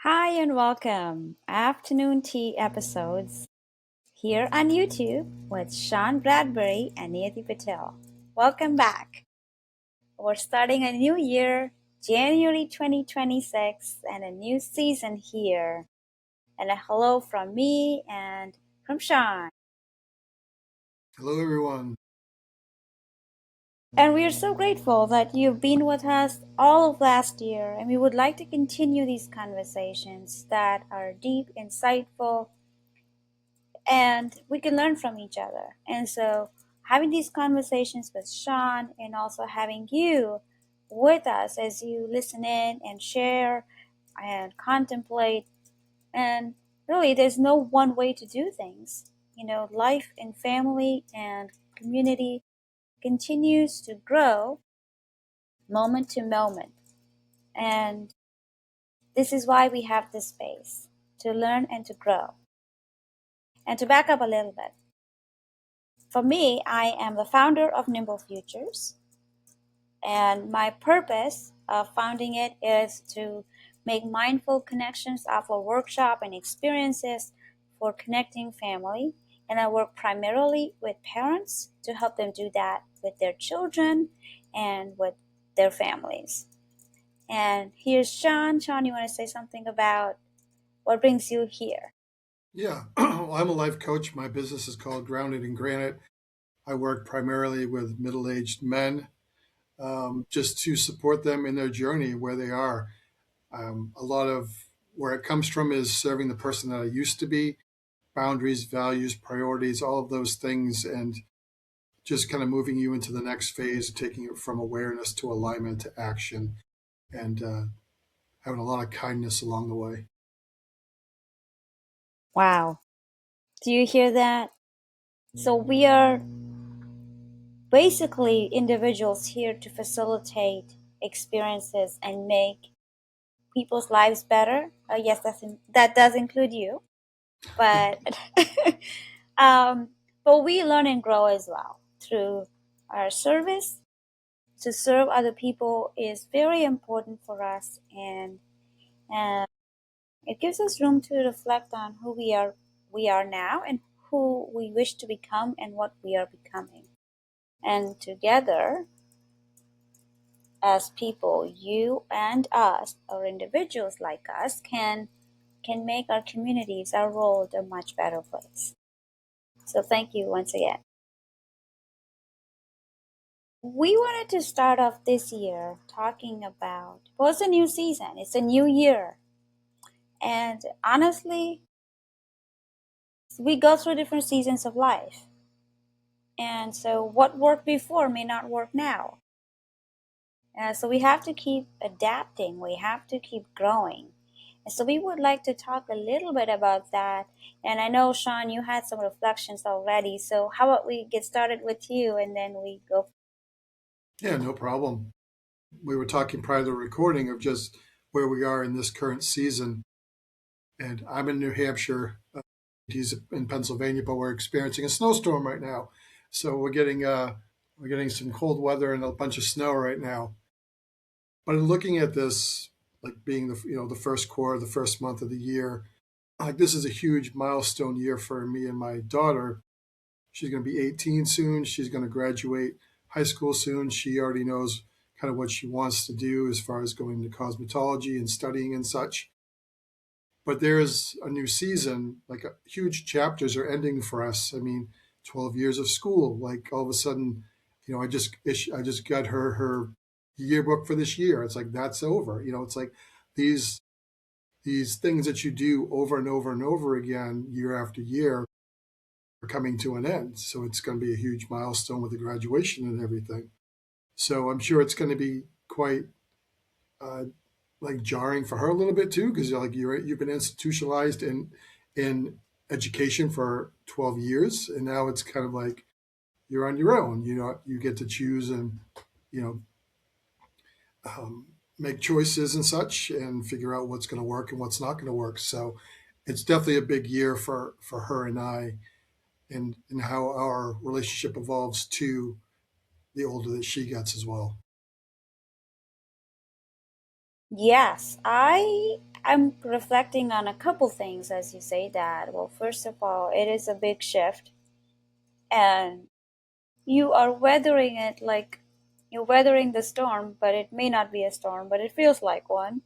Hi and welcome. Afternoon tea episodes here on YouTube with Shawn Bradbury and Niyati Patel. Welcome back. We're starting a new year, January 2026, and a new season here. And a hello from me and from Shawn. Hello, everyone. And we are so grateful that you've been with us all of last year, and we would like to continue these conversations that are deep, insightful, and we can learn from each other. And so, having these conversations with Shawn and also having you with us as you listen in and share and contemplate, and really, there's no one way to do things. Life and family and community continues to grow moment to moment. And this is why we have this space to learn and to grow. And to back up a little bit, for me, I am the founder of Nimble Futures, and my purpose of founding it is to make mindful connections, offer workshop and experiences for connecting family. And I work primarily with parents to help them do that with their children and with their families. And here's Shawn. Shawn, you want to say something about what brings you here? Yeah, I'm a life coach. My business is called Grounded in Granite. I work primarily with middle aged men just to support them in their journey where they are. A lot of where it comes from is serving the person that I used to be, boundaries, values, priorities, all of those things, and just kind of moving you into the next phase, taking it from awareness to alignment to action, and having a lot of kindness along the way. Wow. Do you hear that? So we are basically individuals here to facilitate experiences and make people's lives better. Yes, that does include you, but um, but we learn and grow as well through our service. To serve other people is very important for us, and it gives us room to reflect on who we are now and who we wish to become and what we are becoming. And together, as people, you and us, or individuals like us, can make our communities, our world, a much better place. So thank you once again. We wanted to start off this year talking about, well, it's a new season, it's a new year. And honestly, we go through different seasons of life. And so what worked before may not work now. So we have to keep adapting, we have to keep growing. And so we would like to talk a little bit about that. And I know, Shawn, you had some reflections already. So how about we get started with you and then we go. Yeah, no problem. We were talking prior to the recording of just where we are in this current season. And I'm in New Hampshire. He's in Pennsylvania, but we're experiencing a snowstorm right now. So we're getting some cold weather and a bunch of snow right now. But in looking at this, like being the first quarter, the first month of the year, like this is a huge milestone year for me and my daughter. She's going to be 18 soon. She's going to graduate high school soon. She already knows kind of what she wants to do as far as going to cosmetology and studying and such. But there's a new season, like huge chapters are ending for us. I mean, 12 years of school, like all of a sudden, I just got her yearbook for this year. It's like that's over. It's like these these things that you do over and over and over again year after year are coming to an end. So it's going to be a huge milestone with the graduation and everything. So I'm sure it's going to be quite uh, like jarring for her a little bit too, because you've been institutionalized in education for 12 years, and now it's kind of like you're on your own. You get to choose and you know make choices and such, and figure out what's going to work and what's not going to work. So it's definitely a big year for her and I, and how our relationship evolves to the older that she gets as well. Yes, I am reflecting on a couple things as you say that. Well, first of all, it is a big shift, and you are weathering it like you're weathering the storm, but it may not be a storm, but it feels like one.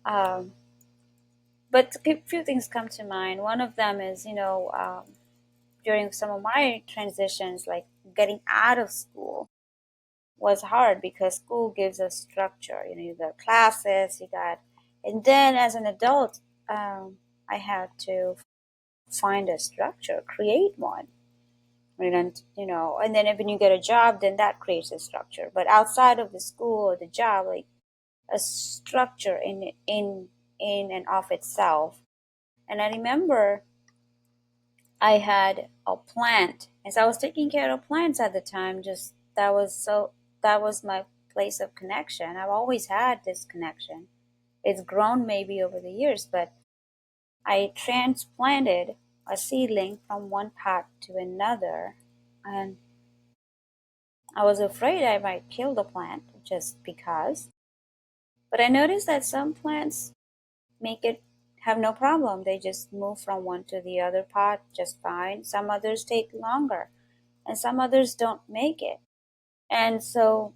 Um, but a few things come to mind. One of them is, during some of my transitions, like getting out of school was hard because school gives us structure. You got classes, and then as an adult, I had to find a structure, create one. And then when you get a job, then that creates a structure. But outside of the school or the job, like a structure in and of itself. And I remember I had a plant, and so I was taking care of plants at the time. Just that was my place of connection. I've always had this connection. It's grown maybe over the years, but I transplanted a seedling from one pot to another, and I was afraid I might kill the plant just because. But I noticed that some plants make it have no problem. They just move from one to the other pot just fine. Some others take longer, and some others don't make it. And so,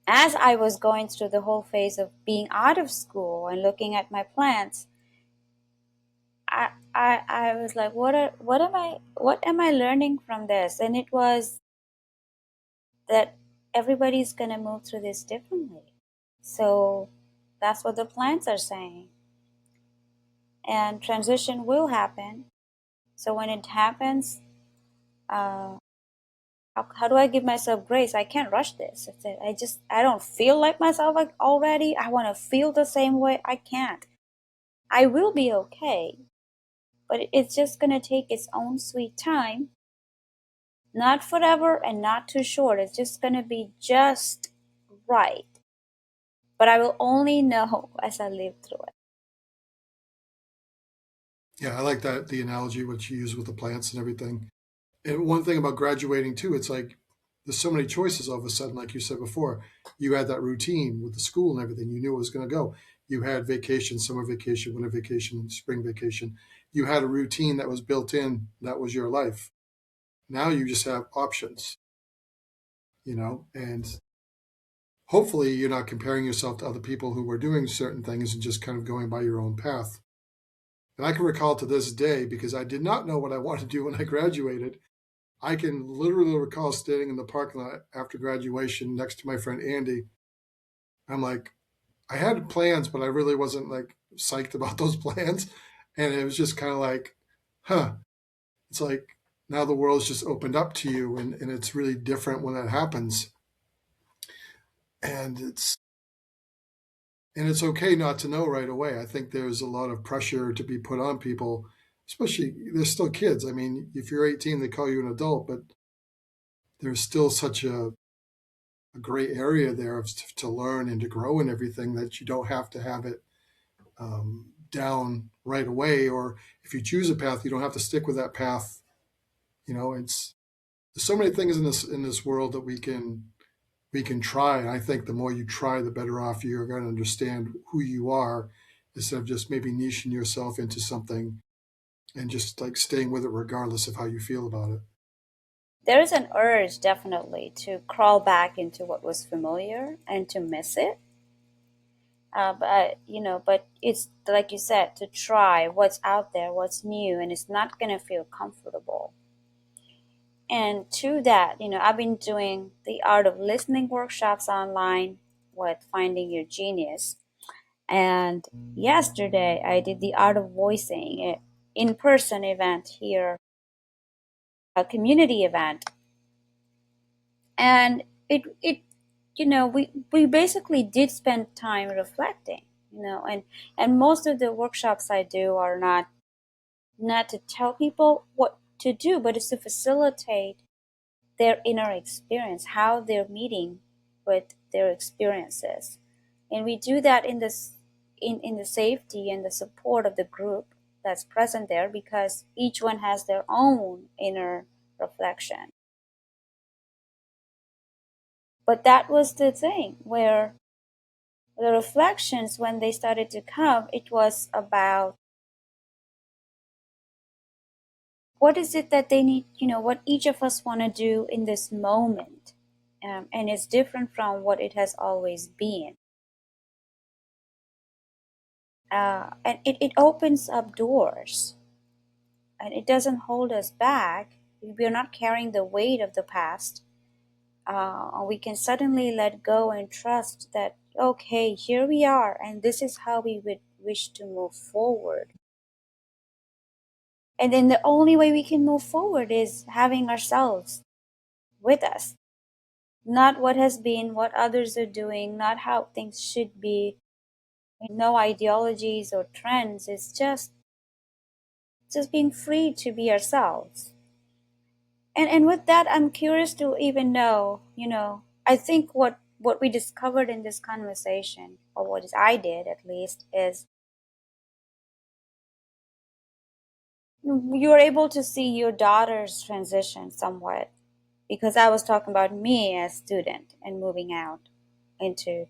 as I was going through the whole phase of being out of school and looking at my plants, I was like, what am I learning from this? And it was that everybody's gonna move through this differently. So that's what the plants are saying. And transition will happen. So when it happens, uh, how do I give myself grace? I can't rush this. I don't feel like myself like already. I want to feel the same way. I can't. I will be okay, but it's just gonna take its own sweet time. Not forever and not too short. It's just gonna be just right. But I will only know as I live through it. Yeah, I like that the analogy what you use with the plants and everything. And one thing about graduating too, it's like there's so many choices all of a sudden, like you said before. You had that routine with the school and everything. You knew it was going to go. You had vacation, summer vacation, winter vacation, spring vacation. You had a routine that was built in. That was your life. Now you just have options, and hopefully you're not comparing yourself to other people who were doing certain things and just kind of going by your own path. And I can recall to this day because I did not know what I wanted to do when I graduated. I can literally recall standing in the parking lot after graduation next to my friend Andy. I'm like, I had plans, but I really wasn't like psyched about those plans. And it was just kind of like, huh, it's like now the world's just opened up to you and it's really different when that happens. And it's okay not to know right away. I think there's a lot of pressure to be put on people, especially they're still kids. I mean, if you're 18, they call you an adult, but there's still such a gray area there to learn and to grow and everything that you don't have to have it down right away. Or if you choose a path, you don't have to stick with that path. It's there's so many things in this world that we can try. And I think the more you try, the better off you're going to understand who you are, instead of just maybe niching yourself into something and just like staying with it regardless of how you feel about it. There is an urge, definitely, to crawl back into what was familiar and to miss it. But it's like you said, to try what's out there, what's new, and it's not gonna feel comfortable. And to that, I've been doing the art of listening workshops online with Finding Your Genius. And yesterday I did the art of voicing it in-person event here, a community event. And we basically did spend time reflecting, and most of the workshops I do are not to tell people what to do, but it's to facilitate their inner experience, how they're meeting with their experiences. And we do that in the safety and the support of the group that's present there, because each one has their own inner reflection. But that was the thing where The reflections, when they started to come, it was about what is it that they need, what each of us want to do in this moment. And it's different from what it has always been. And it opens up doors, and it doesn't hold us back. We're not carrying the weight of the past. We can suddenly let go and trust that, okay, here we are, and this is how we would wish to move forward. And then the only way we can move forward is having ourselves with us, not what has been, what others are doing, not how things should be, no ideologies or trends. It's just being free to be ourselves. And with that, I'm curious to even know, I think what we discovered in this conversation, or what is I did at least, is you were able to see your daughter's transition somewhat, because I was talking about me as student and moving out into.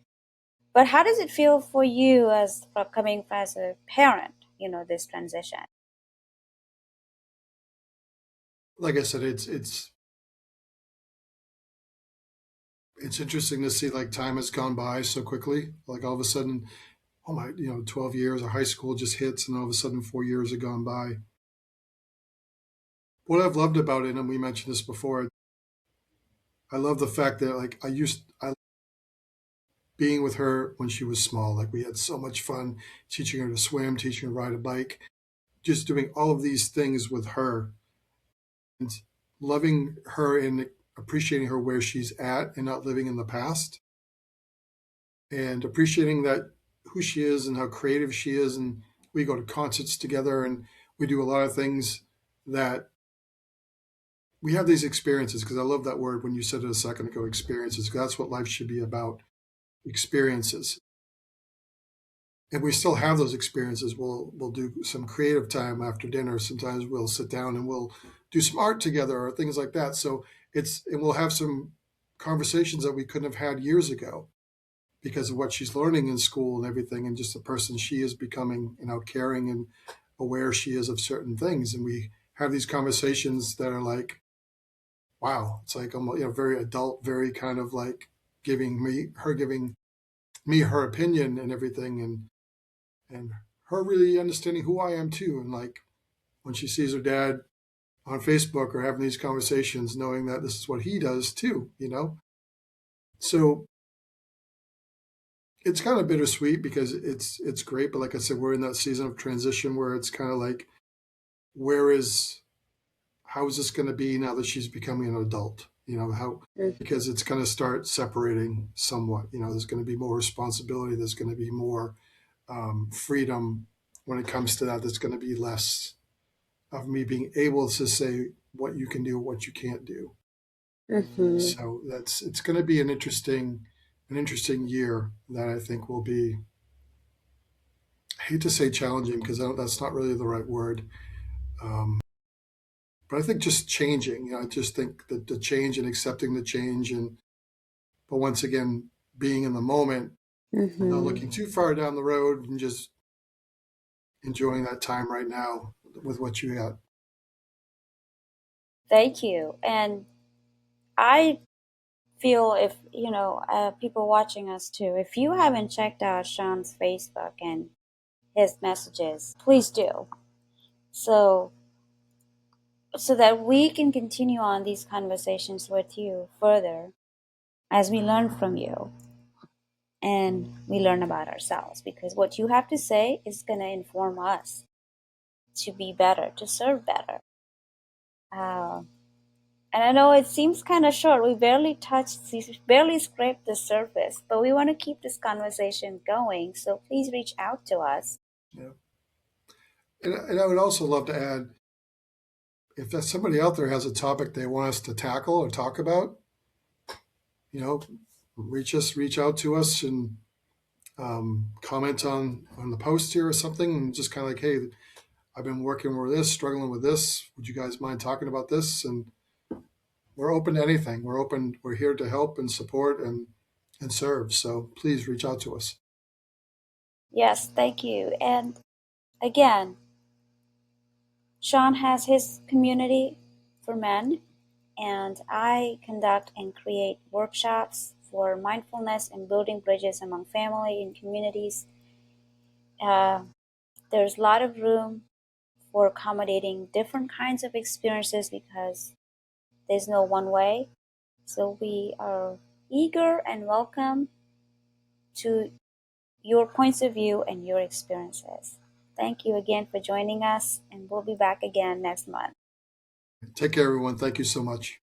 But how does it feel for you as for coming as a parent? This transition. Like I said, it's interesting to see like time has gone by so quickly. Like all of a sudden, oh my, 12 years of high school just hits, and all of a sudden 4 years have gone by. What I've loved about it, and we mentioned this before, I love the fact that like I being with her when she was small. Like we had so much fun teaching her to swim, teaching her to ride a bike, just doing all of these things with her, and loving her and appreciating her where she's at and not living in the past, and appreciating that who she is and how creative she is. And we go to concerts together, and we do a lot of things that we have these experiences, because I love that word when you said it a second ago, experiences, because that's what life should be about, experiences. And we still have those experiences. We'll do some creative time after dinner. Sometimes we'll sit down and we'll do some art together or things like that. So and we'll have some conversations that we couldn't have had years ago because of what she's learning in school and everything, and just the person she is becoming, caring and aware she is of certain things. And we have these conversations that are like, wow, it's like almost, very adult, very kind of like giving me her opinion and everything, and her really understanding who I am too. And like when she sees her dad on Facebook or having these conversations, knowing that this is what he does too. So it's kind of bittersweet because it's great, but like I said, we're in that season of transition where it's kind of like, where is how is this going to be now that she's becoming an adult? How, because it's going to start separating somewhat. There's going to be more responsibility. There's going to be more freedom when it comes to that. There's going to be less of me being able to say what you can do, what you can't do. Mm-hmm. So it's going to be an interesting year that I think will be. I hate to say challenging because that's not really the right word. Um, but I think just changing. I just think that the change and accepting the change, but once again being in the moment, not Mm-hmm. looking too far down the road, and just enjoying that time right now with what you got. Thank you. And I feel, if people watching us too, if you haven't checked out Shawn's Facebook and his messages, please do, so that we can continue on these conversations with you further as we learn from you and we learn about ourselves, because what you have to say is going to inform us to be better, to serve better. uh, And I know it seems kind of short. We barely scraped the surface, but we want to keep this conversation going. So please reach out to us. Yeah. And I would also love to add, if there's somebody out there has a topic they want us to tackle or talk about, you know, reach out to us, and comment on the post here or something, and just kind of like, hey, I've been working with this, struggling with this. Would you guys mind talking about this? And we're open to anything. We're open. We're here to help and support and serve. So please reach out to us. Yes, thank you. And again, Shawn has his community for men, and I conduct and create workshops for mindfulness and building bridges among family and communities. Uh, there's a lot of room for accommodating different kinds of experiences because there's no one way. So we are eager and welcome to your points of view and your experiences. Thank you again for joining us, and we'll be back again next month. Take care, everyone. Thank you so much.